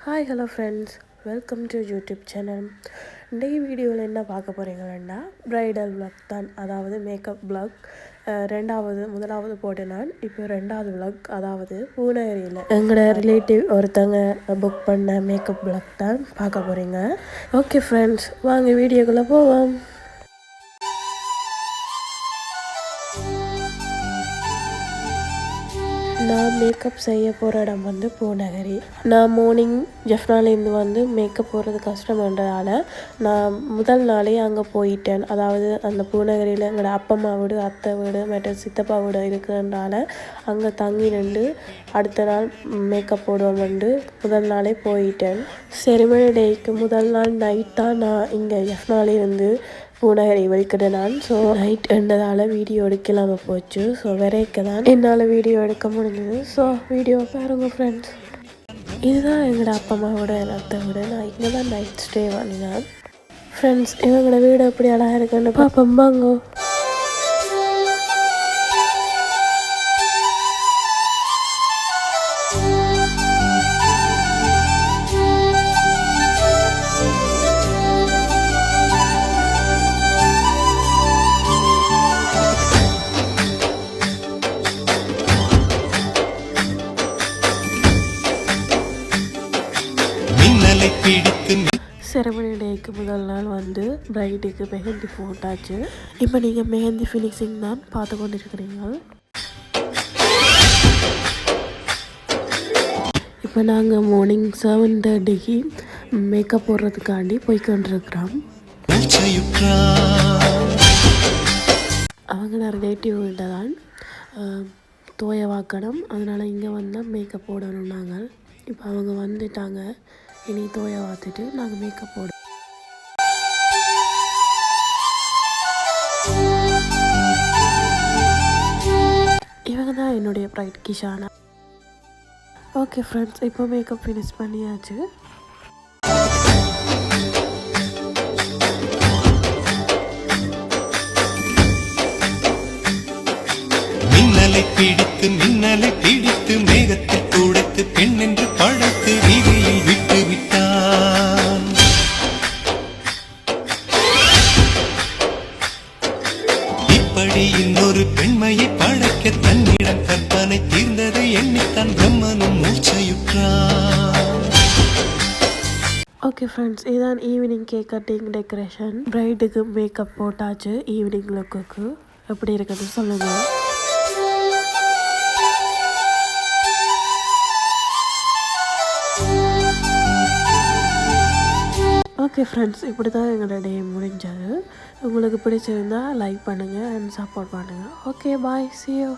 Hi hello friends, welcome to YouTube channel. இன்றைக்கு வீடியோவில் என்ன பார்க்க போகிறீங்கன்னா ப்ரைடல் vlog தான், அதாவது மேக்கப் vlog. முதலாவது போட்டு நான் இப்போ ரெண்டாவது vlog, அதாவது பூனகிரியில் எங்களோட ரிலேட்டிவ் ஒருத்தங்க புக் பண்ண மேக்கப் vlog தான் பார்க்க போகிறீங்க. ஓகே ஃப்ரெண்ட்ஸ், வாங்க வீடியோக்குள்ளே போவோம். நான் மேக்கப் செய்ய போகிற இடம் வந்து பூநகரி. நான் மார்னிங் ஜெஃப்னாலேருந்து மேக்கப் போடுறது கஷ்டம்ன்றதால நான் முதல் நாளே அங்கே போயிட்டேன். அதாவது அந்த பூநகரியில் எங்களோட அப்பம்மா வீடு, அத்தை வீடு மற்றும் சித்தப்பா வீடு இருக்கிறதுனால அங்கே தங்கி நின்று அடுத்த நாள் மேக்கப் போடுவோம்னு முதல் நாளே போயிட்டேன். செரிமனி டேக்கு முதல் நாள் நைட் தான் நான் இங்கே ஜெஃப்னாலேருந்து பூநகரி வலிக்கிறேன் நான். ஸோ நைட் என்றதால் வீடியோ எடுக்கலாமல் போச்சு. ஸோ வரைக்க தான் என்னால் வீடியோ எடுக்க முடிஞ்சது. ஸோ வீடியோ பாருங்க ஃப்ரெண்ட்ஸ். இதுதான் எங்களோட அப்பா அம்மாவோட அத்தை வீடு. நான் இங்கே தான் நைட் ஸ்டே பண்ணினேன். ஃப்ரெண்ட்ஸ், இவங்களோட வீடு எப்படி அழகாக இருக்குன்னு பார்ப்போம் வாங்க. செரிமனி டேக்கு முதல் நாள் பிரைடுக்கு மெஹந்தி போட்டாச்சு. இப்போ நீங்கள் மெஹந்தி ஃபினிஷிங் தான் பார்த்து கொண்டு இருக்கிறீங்க. இப்போ நாங்கள் மார்னிங் 7:30க்கு மேக்கப் போடுறதுக்காண்டி போய்கொண்டிருக்கிறோம். அவங்க ரிலேட்டிவ் கிட்ட தான் தோயவாக்கணும், அதனால் இங்கே வந்தால் மேக்கப் போடணும் நாங்கள். இப்போ அவங்க வந்துட்டாங்க. இனி தோயை வாத்துட்டு நாங்கள் மேக்கப் போடுவோம். இவங்க தான் என்னுடைய ப்ரைட் கிஷானா. ஓகே ஃப்ரெண்ட்ஸ், இப்போ மேக்கப் ஃபினிஷ் பண்ணியாச்சு. மின்னலை பிடித்து மேகத்தில் துடைத்து பெண் என்று படைத்து வீதியில் விட்டு விட்டான். இப்படி இன்னொரு பெண்மையை படைக்க தன்னிடம் கற்பனை தீர்ந்ததை எண்ணித்தான் பிரம்மனும் மூச்சையுற்றான். ஓகே ஃப்ரெண்ட்ஸ், இதுதான் ஈவினிங் கேக் கட்டிங் டெக்கரேஷன். பிரைடுக்கு மேக்கப் போட்டாச்சு. ஈவினிங் லுக்குக்கு எப்படி இருக்குதுன்னு சொல்லுங்கள். ஓகே ஃப்ரெண்ட்ஸ், இப்படி தான் எங்களோட டே முடிஞ்சது. உங்களுக்கு பிடிச்சிருந்தால் லைக் பண்ணுங்கள் அண்ட் சப்போர்ட் பண்ணுங்கள். Okay bye, see you.